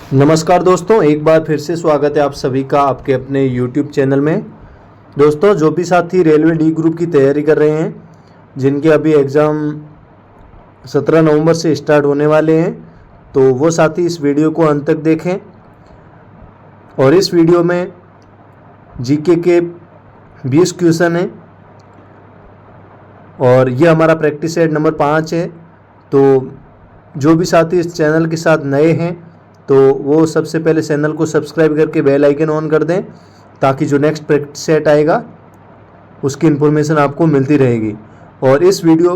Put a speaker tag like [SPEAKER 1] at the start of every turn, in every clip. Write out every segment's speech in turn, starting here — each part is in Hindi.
[SPEAKER 1] नमस्कार दोस्तों, एक बार फिर से स्वागत है आप सभी का आपके अपने YouTube चैनल में। दोस्तों, जो भी साथी रेलवे डी ग्रुप की तैयारी कर रहे हैं, जिनके अभी एग्ज़ाम 17 नवंबर से स्टार्ट होने वाले हैं, तो वो साथी इस वीडियो को अंत तक देखें। और इस वीडियो में जीके के 20 क्वेश्चन हैं और ये हमारा प्रैक्टिस सेट नंबर 5 है। तो जो भी साथी इस चैनल के साथ नए हैं तो वो सबसे पहले चैनल को सब्सक्राइब करके बेल आइकन ऑन कर दें, ताकि जो नेक्स्ट प्रैक्टिस सेट आएगा उसकी इन्फॉर्मेशन आपको मिलती रहेगी। और इस वीडियो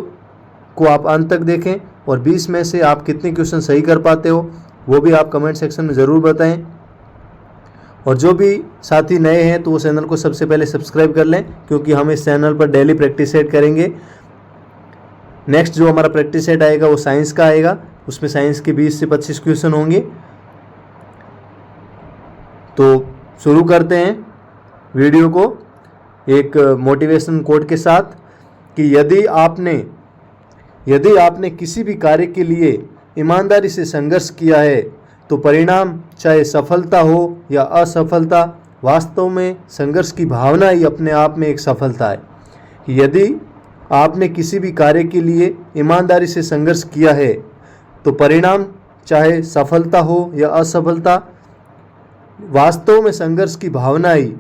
[SPEAKER 1] को आप अंत तक देखें और 20 में से आप कितने क्वेश्चन सही कर पाते हो वो भी आप कमेंट सेक्शन में ज़रूर बताएं। और जो भी साथी नए हैं तो वो चैनल को सबसे पहले सब्सक्राइब कर लें, क्योंकि हम इस चैनल पर डेली प्रैक्टिस सेट करेंगे। नेक्स्ट जो हमारा प्रैक्टिस सेट आएगा वो साइंस का आएगा, उसमें साइंस के 20 से 25 क्वेश्चन होंगे। तो शुरू करते हैं वीडियो को एक मोटिवेशन कोट के साथ कि यदि आपने किसी भी कार्य के लिए ईमानदारी से संघर्ष किया है तो परिणाम चाहे सफलता हो या असफलता, वास्तव में संघर्ष की भावना ही अपने आप में एक सफलता है। यदि आपने किसी भी कार्य के लिए ईमानदारी से संघर्ष किया है तो परिणाम चाहे सफलता हो या असफलता, वास्तव में संघर्ष की भावना ही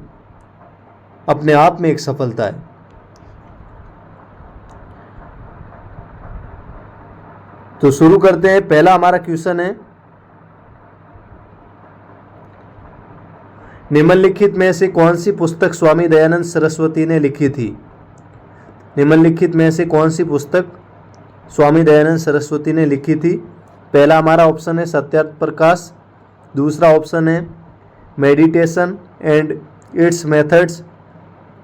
[SPEAKER 1] अपने आप में एक सफलता है। तो शुरू करते हैं। पहला हमारा क्वेश्चन है, निम्नलिखित में से कौन सी पुस्तक स्वामी दयानंद सरस्वती ने लिखी थी? निम्नलिखित में से कौन सी पुस्तक स्वामी दयानंद सरस्वती ने लिखी थी? पहला हमारा ऑप्शन है सत्यार्थ प्रकाश, दूसरा ऑप्शन है मेडिटेशन एंड इट्स मेथड्स,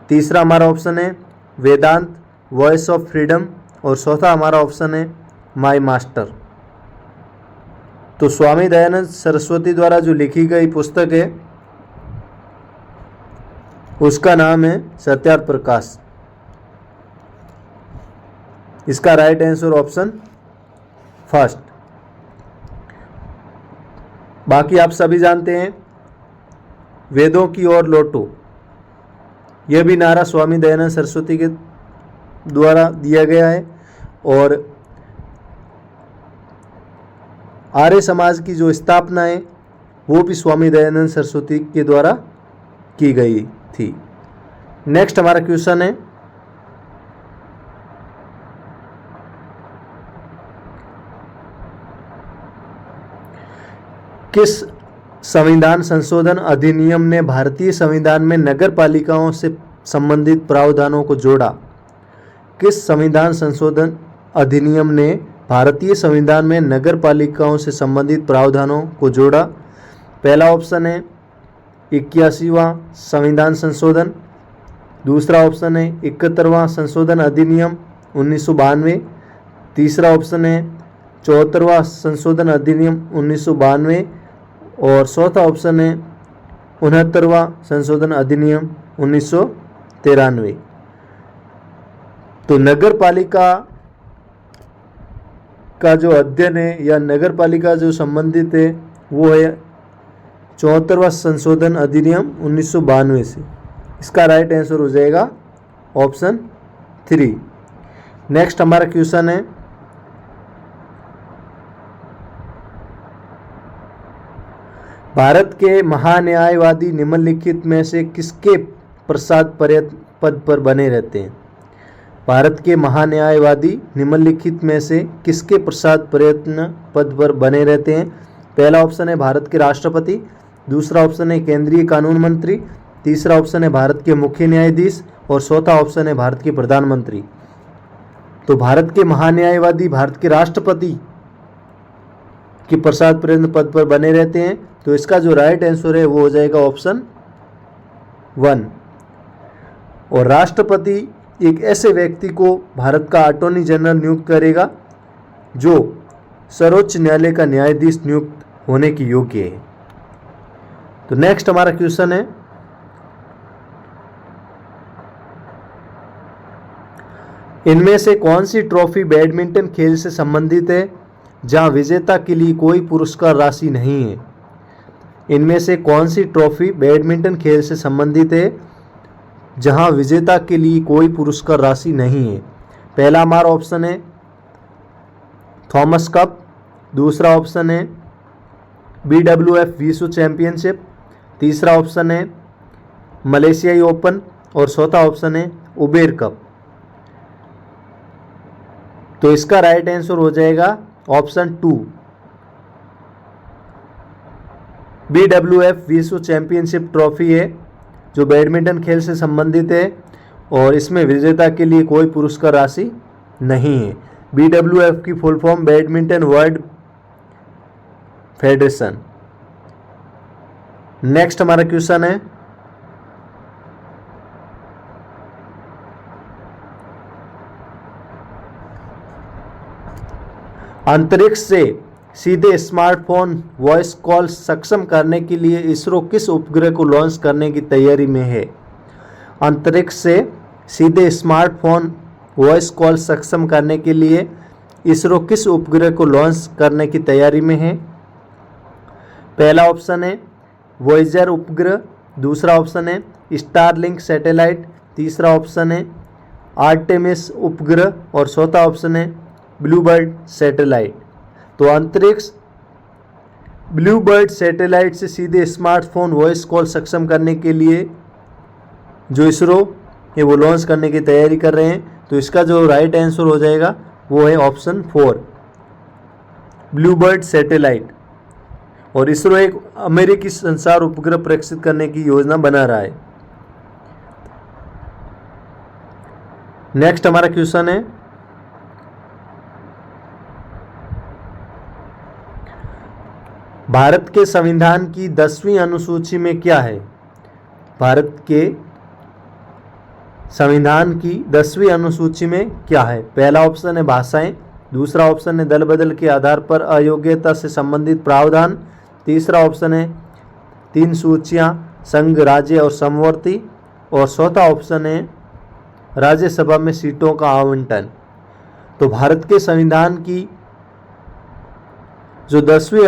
[SPEAKER 1] तीसरा हमारा ऑप्शन है वेदांत वॉइस ऑफ फ्रीडम, और चौथा हमारा ऑप्शन है माय मास्टर। तो स्वामी दयानंद सरस्वती द्वारा जो लिखी गई पुस्तक है उसका नाम है सत्यार्थ प्रकाश। इसका राइट आंसर ऑप्शन फर्स्ट। बाकी आप सभी जानते हैं वेदों की ओर लौटो, यह भी नारा स्वामी दयानंद सरस्वती के द्वारा दिया गया है। और आर्य समाज की जो स्थापना है वो भी स्वामी दयानंद सरस्वती के द्वारा की गई थी। नेक्स्ट हमारा क्वेश्चन है, किस संविधान संशोधन अधिनियम ने भारतीय संविधान में नगर पालिकाओं से संबंधित प्रावधानों को जोड़ा? किस संविधान संशोधन अधिनियम ने भारतीय संविधान में नगर पालिकाओं से संबंधित प्रावधानों को जोड़ा? पहला ऑप्शन है 81वां संविधान संशोधन, दूसरा ऑप्शन है 71वां संशोधन अधिनियम 1992, तीसरा ऑप्शन है 74वां संशोधन अधिनियम 1992, और चौथा ऑप्शन है 69वां संशोधन अधिनियम 1993। तो नगर पालिका का जो अध्ययन है या नगर पालिका जो संबंधित है वो है 74वां संशोधन अधिनियम 1992 से। इसका राइट आंसर हो जाएगा ऑप्शन 3। नेक्स्ट हमारा क्वेश्चन है, भारत के महान्यायवादी निम्नलिखित में से किसके पश्चात पद पर बने रहते हैं? भारत के महान्यायवादी निम्नलिखित में से किसके पश्चात पद पर बने रहते हैं? पहला ऑप्शन है भारत के राष्ट्रपति, दूसरा ऑप्शन है केंद्रीय कानून मंत्री, तीसरा ऑप्शन है भारत के मुख्य न्यायाधीश, और चौथा ऑप्शन है भारत के प्रधानमंत्री। तो भारत के महान्यायवादी भारत के राष्ट्रपति के पश्चात पद पर बने रहते हैं। तो इसका जो राइट आंसर है वो हो जाएगा ऑप्शन 1। और राष्ट्रपति एक ऐसे व्यक्ति को भारत का अटॉर्नी जनरल नियुक्त करेगा जो सर्वोच्च न्यायालय का न्यायाधीश नियुक्त होने की योग्य है। तो नेक्स्ट हमारा क्वेश्चन है, इनमें से कौन सी ट्रॉफी बैडमिंटन खेल से संबंधित है जहां विजेता के लिए कोई पुरस्कार राशि नहीं है? इनमें से कौन सी ट्रॉफी बैडमिंटन खेल से संबंधित है जहां विजेता के लिए कोई पुरस्कार राशि नहीं है? पहला हमारा ऑप्शन है थॉमस कप, दूसरा ऑप्शन है BWF विश्व चैंपियनशिप, तीसरा ऑप्शन है मलेशियाई ओपन और चौथा ऑप्शन है उबेर कप। तो इसका राइट आंसर हो जाएगा ऑप्शन 2, BWF विश्व चैंपियनशिप ट्रॉफी है जो बैडमिंटन खेल से संबंधित है और इसमें विजेता के लिए कोई पुरस्कार राशि नहीं है। BWF की full form badminton world federation. Next हमारा क्वेश्चन है अंतरिक्ष से सीधे स्मार्टफोन वॉइस कॉल सक्षम करने के लिए इसरो किस उपग्रह को लॉन्च करने की तैयारी में है? अंतरिक्ष से सीधे स्मार्टफोन वॉइस कॉल सक्षम करने के लिए इसरो किस उपग्रह को लॉन्च करने की तैयारी में है? पहला ऑप्शन है वॉयेजर उपग्रह, दूसरा ऑप्शन है स्टारलिंक सैटेलाइट, तीसरा ऑप्शन है आर्टेमिस उपग्रह और चौथा ऑप्शन है ब्लूबर्ड सैटेलाइट। तो अंतरिक्ष ब्लूबर्ड सैटेलाइट से सीधे स्मार्टफोन वॉइस कॉल सक्षम करने के लिए जो इसरो है वो लॉन्च करने की तैयारी कर रहे हैं। तो इसका जो राइट आंसर हो जाएगा वो है ऑप्शन 4, ब्लूबर्ड सैटेलाइट। और इसरो एक अमेरिकी संचार उपग्रह प्रक्षेपित करने की योजना बना रहा है। नेक्स्ट हमारा क्वेश्चन है भारत के संविधान की 10वीं अनुसूची में क्या है? भारत के संविधान की 10वीं अनुसूची में क्या है? पहला ऑप्शन है भाषाएं, दूसरा ऑप्शन है दल बदल के आधार पर अयोग्यता से संबंधित प्रावधान, तीसरा ऑप्शन है 3 सूचियां संघ, राज्य और समवर्ती और चौथा ऑप्शन है राज्यसभा में सीटों का आवंटन। तो भारत के संविधान की जो 10वीं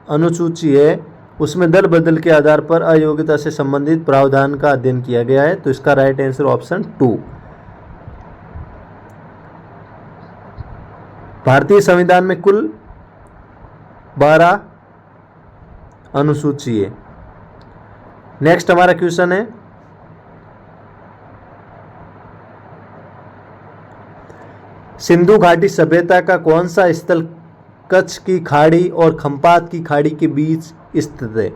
[SPEAKER 1] अनुसूची है उसमें दल बदल के आधार पर अयोग्यता से संबंधित प्रावधान का अध्ययन किया गया है। तो इसका राइट आंसर ऑप्शन 2। भारतीय संविधान में कुल 12 अनुसूची है। नेक्स्ट हमारा क्वेश्चन है सिंधु घाटी सभ्यता का कौन सा स्थल कच्छ की खाड़ी और खंपात की खाड़ी के बीच स्थित है?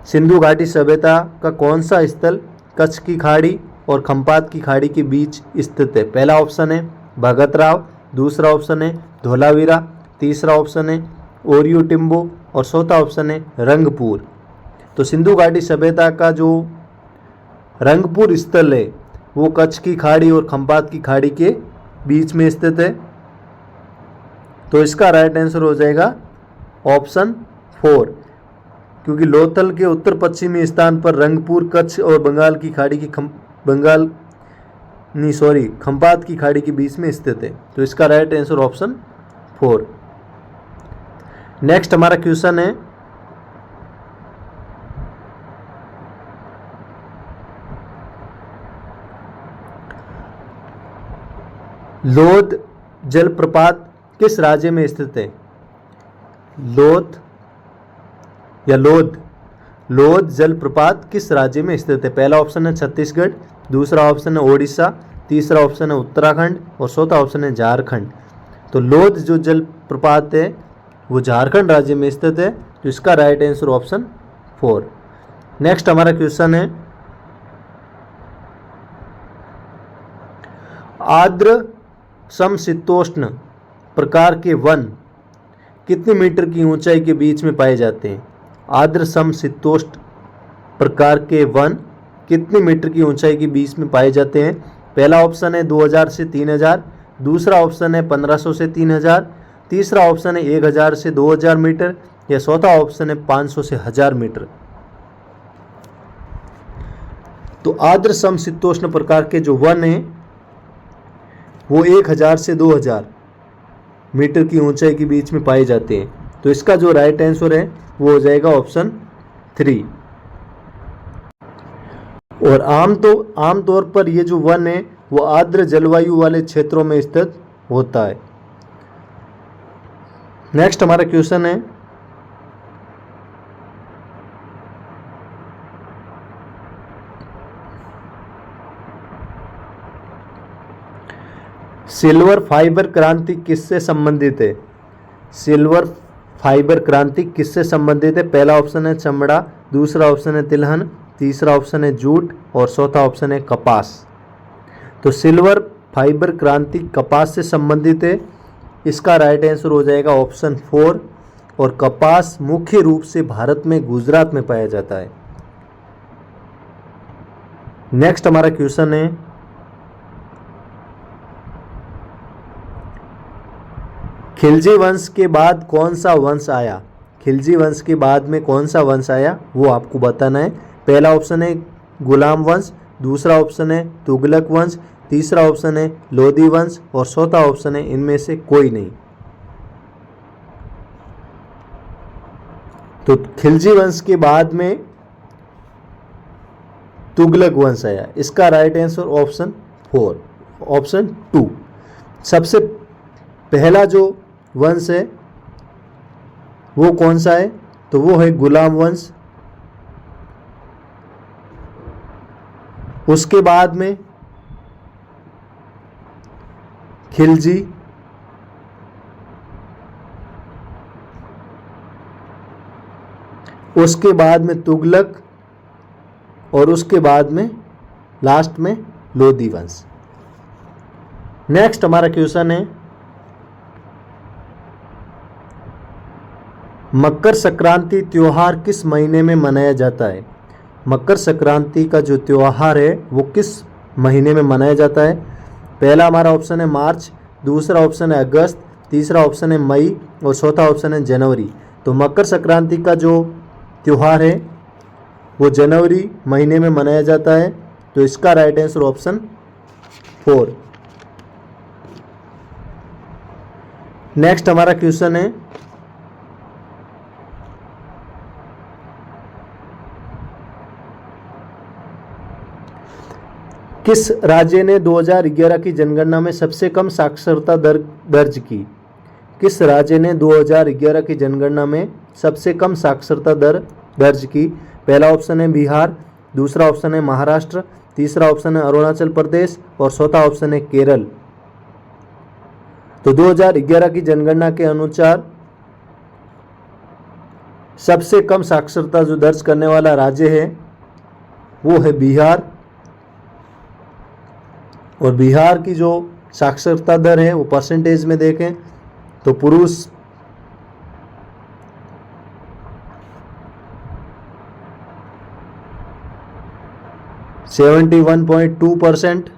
[SPEAKER 1] सिंधु घाटी सभ्यता का कौन सा स्थल कच्छ की खाड़ी और खंपात की खाड़ी के बीच स्थित है? पहला ऑप्शन है भगतराव, दूसरा ऑप्शन है धोलावीरा, तीसरा ऑप्शन है ओरियो टिम्बो और चौथा ऑप्शन है रंगपुर। तो सिंधु घाटी सभ्यता का जो रंगपुर स्थल है वो कच्छ की खाड़ी और खंपात की खाड़ी के बीच में स्थित है। तो इसका राइट आंसर हो जाएगा ऑप्शन 4, क्योंकि लोथल के उत्तर पश्चिमी स्थान पर रंगपुर कच्छ और बंगाल की खाड़ी की खंपात की खाड़ी के बीच में स्थित है। तो इसका राइट आंसर ऑप्शन 4। नेक्स्ट हमारा क्वेश्चन है लोध जलप्रपात किस राज्य में स्थित है? लोध जलप्रपात किस राज्य में स्थित है? पहला ऑप्शन है छत्तीसगढ़, दूसरा ऑप्शन है ओडिशा, तीसरा ऑप्शन है उत्तराखंड और चौथा ऑप्शन है झारखंड। तो लोध जो जलप्रपात है वो झारखंड राज्य में स्थित है। तो इसका राइट आंसर ऑप्शन 4। नेक्स्ट हमारा क्वेश्चन है आर्द्र समशीतोष्ण प्रकार के वन कितने मीटर की ऊंचाई के बीच में पाए जाते हैं? आर्द्र समशीतोष्ण प्रकार के वन कितने मीटर की ऊंचाई के बीच में पाए जाते हैं? पहला ऑप्शन है 2000 से 3000, दूसरा ऑप्शन है 1500 से 3000, तीसरा ऑप्शन है 1000 से 2000 मीटर या चौथा ऑप्शन है 500 से 1000 मीटर। तो आर्द्र समशीतोष्ण प्रकार के जो वन है वो 1000 से 2000 मीटर की ऊंचाई के बीच में पाए जाते हैं। तो इसका जो राइट आंसर है वो हो जाएगा ऑप्शन 3। और आमतौर पर ये जो वन है वो आर्द्र जलवायु वाले क्षेत्रों में स्थित होता है। नेक्स्ट हमारा क्वेश्चन है, सिल्वर फाइबर क्रांति किससे संबंधित है? सिल्वर फाइबर क्रांति किससे संबंधित है? पहला ऑप्शन है चमड़ा, दूसरा ऑप्शन है तिलहन, तीसरा ऑप्शन है जूट और चौथा ऑप्शन है कपास। तो सिल्वर फाइबर क्रांति कपास से संबंधित है, इसका राइट आंसर हो जाएगा ऑप्शन 4। और कपास मुख्य रूप से भारत में गुजरात में पाया जाता है। नेक्स्ट हमारा क्वेश्चन है, खिलजी वंश के बाद कौन सा वंश आया? खिलजी वंश के बाद में कौन सा वंश आया वो आपको बताना है। पहला ऑप्शन है गुलाम वंश, दूसरा ऑप्शन है तुगलक वंश, तीसरा ऑप्शन है लोधी वंश और चौथा ऑप्शन है इनमें से कोई नहीं। तो खिलजी वंश के बाद में तुगलक वंश आया, इसका राइट आंसर ऑप्शन 4, ऑप्शन 2। सबसे पहला जो वंश है वो कौन सा है? तो वो है गुलाम वंश। उसके बाद में खिलजी, उसके बाद में तुगलक और उसके बाद में लास्ट में लोधी वंश। नेक्स्ट हमारा क्वेश्चन है, मकर संक्रांति त्योहार किस महीने में मनाया जाता है? मकर संक्रांति का जो त्योहार है वो किस महीने में मनाया जाता है? पहला हमारा ऑप्शन है मार्च, दूसरा ऑप्शन है अगस्त, तीसरा ऑप्शन है मई और चौथा ऑप्शन है जनवरी। तो मकर संक्रांति का जो त्योहार है वो जनवरी महीने में मनाया जाता है। तो इसका राइट आंसर ऑप्शन 4। नेक्स्ट हमारा क्वेश्चन है, किस राज्य ने 2011 की जनगणना में सबसे कम साक्षरता दर दर्ज की? किस राज्य ने 2011 की जनगणना में सबसे कम साक्षरता दर दर्ज की? पहला ऑप्शन है बिहार, दूसरा ऑप्शन है महाराष्ट्र, तीसरा ऑप्शन है अरुणाचल प्रदेश और चौथा ऑप्शन है केरल। तो 2011 की जनगणना के अनुसार सबसे कम साक्षरता जो दर्ज करने वाला राज्य है वो है बिहार। और बिहार की जो साक्षरता दर है वो परसेंटेज में देखें तो पुरुष 71.2%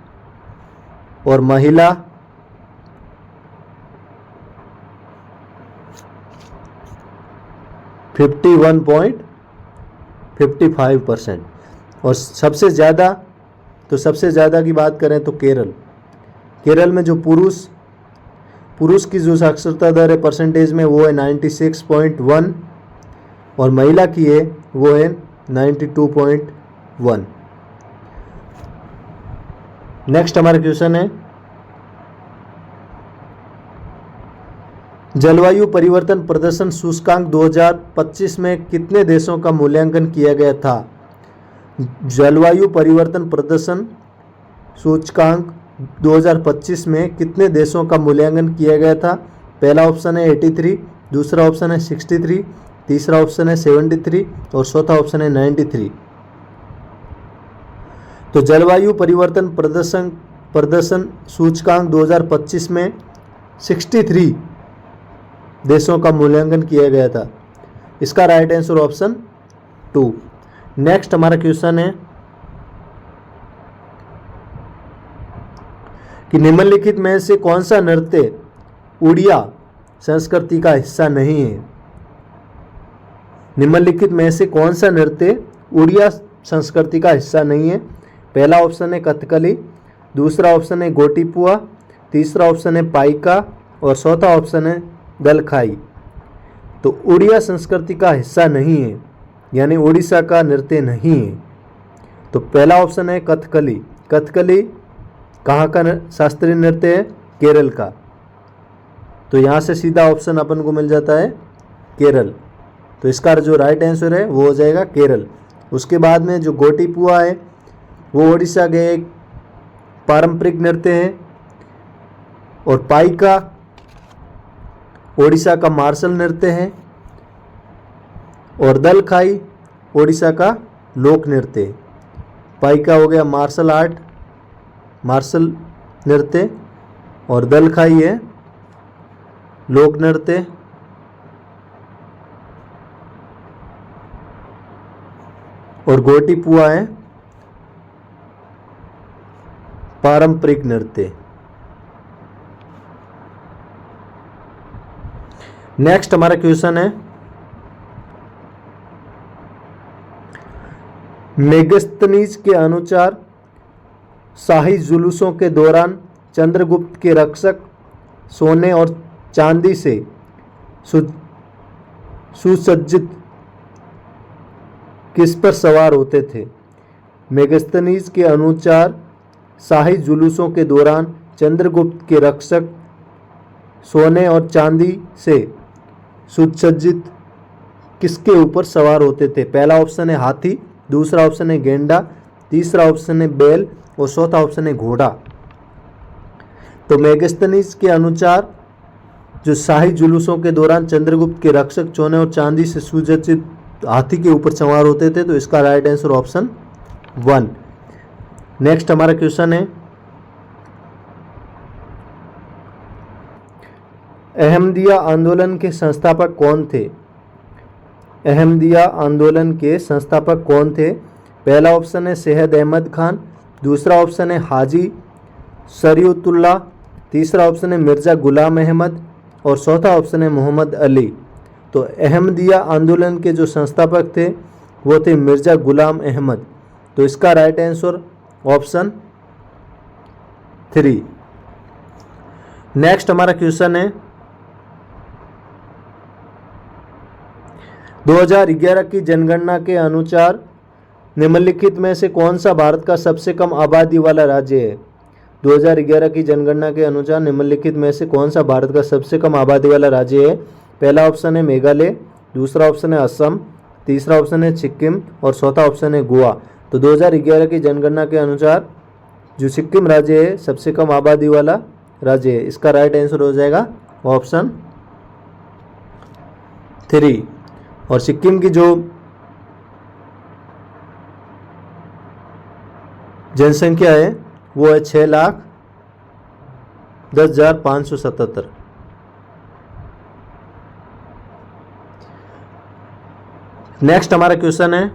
[SPEAKER 1] और महिला 51.55%। और सबसे ज़्यादा की बात करें तो केरल में जो पुरुष की जो साक्षरता दर है परसेंटेज में वो है 96.1 और महिला की है वो है 92.1। नेक्स्ट हमारा क्वेश्चन है, जलवायु परिवर्तन प्रदर्शन सूचकांक 2025 में कितने देशों का मूल्यांकन किया गया था? जलवायु परिवर्तन प्रदर्शन सूचकांक 2025 में कितने देशों का मूल्यांकन किया गया था? पहला ऑप्शन है 83, दूसरा ऑप्शन है 63, तीसरा ऑप्शन है 73 और चौथा ऑप्शन है 93। तो जलवायु परिवर्तन प्रदर्शन सूचकांक 2025 में 63 देशों का मूल्यांकन किया गया था। इसका राइट आंसर ऑप्शन 2। नेक्स्ट हमारा क्वेश्चन है कि निम्नलिखित में से कौन सा नृत्य उड़िया संस्कृति का हिस्सा नहीं है? निम्नलिखित में से कौन सा नृत्य उड़िया संस्कृति का हिस्सा नहीं है? पहला ऑप्शन है कथकली, दूसरा ऑप्शन है गोटीपुआ, तीसरा ऑप्शन है पाइका और चौथा ऑप्शन है दलखाई। तो उड़िया संस्कृति का हिस्सा नहीं है, यानी उड़ीसा का नृत्य नहीं है। तो पहला ऑप्शन है कथकली। कथकली कहाँ का शास्त्रीय नृत्य है? केरल का। तो यहाँ से सीधा ऑप्शन अपन को मिल जाता है केरल। तो इसका जो राइट आंसर है वो हो जाएगा केरल। उसके बाद में जो गोटीपुआ है वो उड़ीसा के एक पारंपरिक नृत्य है, और पाइका उड़ीसा का मार्शल नृत्य है, और दलखाई उड़ीसा का लोक नृत्य है। पाइका हो गया मार्शल नृत्य, और दलखाई है लोक नृत्य, और गोटीपुआ है पारंपरिक नृत्य। नेक्स्ट हमारा क्वेश्चन है, मेगस्थनीज के अनुसार शाही जुलूसों के दौरान चंद्रगुप्त के रक्षक सोने और चांदी से सुसज्जित किस पर सवार होते थे? मेगस्थनीज के अनुसार शाही जुलूसों के दौरान चंद्रगुप्त के रक्षक सोने और चांदी से सुसज्जित किसके ऊपर सवार होते थे? पहला ऑप्शन है हाथी, दूसरा ऑप्शन है गेंडा, तीसरा ऑप्शन है बैल, और चौथा ऑप्शन है घोड़ा। तो मेगस्थनीज के अनुसार जो शाही जुलूसों के दौरान चंद्रगुप्त के रक्षक सोने और चांदी से सुसज्जित हाथी के ऊपर सवार होते थे, तो इसका राइट आंसर ऑप्शन 1। नेक्स्ट हमारा क्वेश्चन है, अहमदिया आंदोलन के संस्थापक कौन थे? अहमदिया आंदोलन के संस्थापक कौन थे? पहला ऑप्शन है सैयद अहमद खान, दूसरा ऑप्शन है हाजी शरीयतुल्लाह, तीसरा ऑप्शन है मिर्ज़ा गुलाम अहमद, और चौथा ऑप्शन है मोहम्मद अली। तो अहमदिया आंदोलन के जो संस्थापक थे वो थे मिर्ज़ा गुलाम अहमद। तो इसका राइट आंसर ऑप्शन 3। नेक्स्ट हमारा क्वेश्चन है, 2011 की जनगणना के अनुसार निम्नलिखित में से कौन सा भारत का सबसे कम आबादी वाला राज्य है? 2011 की जनगणना के अनुसार निम्नलिखित में से कौन सा भारत का सबसे कम आबादी वाला राज्य है? पहला ऑप्शन है मेघालय, दूसरा ऑप्शन है असम, तीसरा ऑप्शन है सिक्किम, और चौथा ऑप्शन है गोवा। तो 2011 की जनगणना के अनुसार जो सिक्किम राज्य है सबसे कम आबादी वाला राज्य है। इसका राइट आंसर हो जाएगा ऑप्शन 3। और सिक्किम की जो जनसंख्या है वो है 6,10,577। नेक्स्ट हमारा क्वेश्चन है,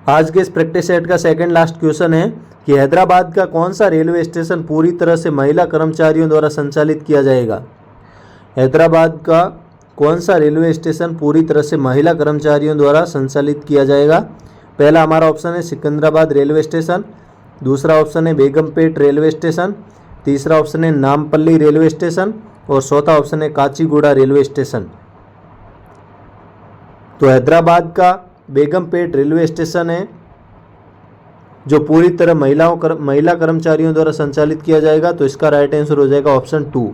[SPEAKER 1] आज के इस प्रैक्टिस सेट का सेकंड लास्ट क्वेश्चन है कि हैदराबाद का कौन सा रेलवे स्टेशन पूरी तरह से महिला कर्मचारियों द्वारा संचालित किया जाएगा? हैदराबाद का कौन सा रेलवे स्टेशन पूरी तरह से महिला कर्मचारियों द्वारा संचालित किया जाएगा? पहला हमारा ऑप्शन है सिकंदराबाद रेलवे स्टेशन, दूसरा ऑप्शन है बेगमपेट रेलवे स्टेशन, तीसरा ऑप्शन है नामपल्ली रेलवे स्टेशन, और चौथा ऑप्शन है काचीगुड़ा रेलवे स्टेशन। तो हैदराबाद का बेगमपेट रेलवे स्टेशन है जो पूरी तरह महिला कर्मचारियों द्वारा संचालित किया जाएगा। तो इसका राइट आंसर हो जाएगा ऑप्शन 2।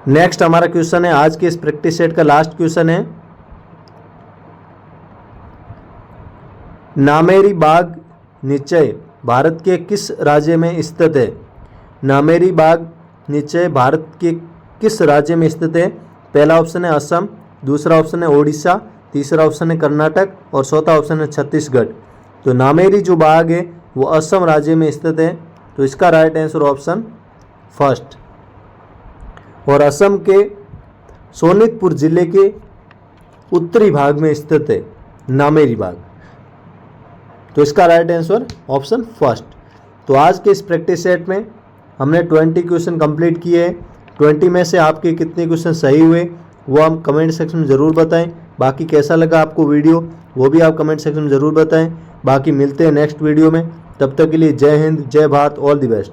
[SPEAKER 1] नेक्स्ट हमारा क्वेश्चन है, आज के इस प्रैक्टिस सेट का लास्ट क्वेश्चन है, नामेरी बाग निश्चय भारत के किस राज्य में स्थित है? नामेरी बाग निश्चय भारत के किस राज्य में स्थित है? पहला ऑप्शन है असम, दूसरा ऑप्शन है ओडिशा, तीसरा ऑप्शन है कर्नाटक, और चौथा ऑप्शन है छत्तीसगढ़। तो नामेरी जो बाग है वो असम राज्य में स्थित है। तो इसका राइट आंसर ऑप्शन 1। और असम के सोनितपुर जिले के उत्तरी भाग में स्थित है नामेरी बाग। तो इसका राइट आंसर ऑप्शन 1। तो आज के इस प्रैक्टिस सेट में हमने 20 क्वेश्चन कंप्लीट किए हैं। 20 में से आपके कितने क्वेश्चन सही हुए वो हम कमेंट सेक्शन में ज़रूर बताएं। बाकी कैसा लगा आपको वीडियो वो भी आप कमेंट सेक्शन में ज़रूर बताएं। बाकी मिलते हैं नेक्स्ट वीडियो में, तब तक के लिए जय हिंद, जय भारत, ऑल द बेस्ट।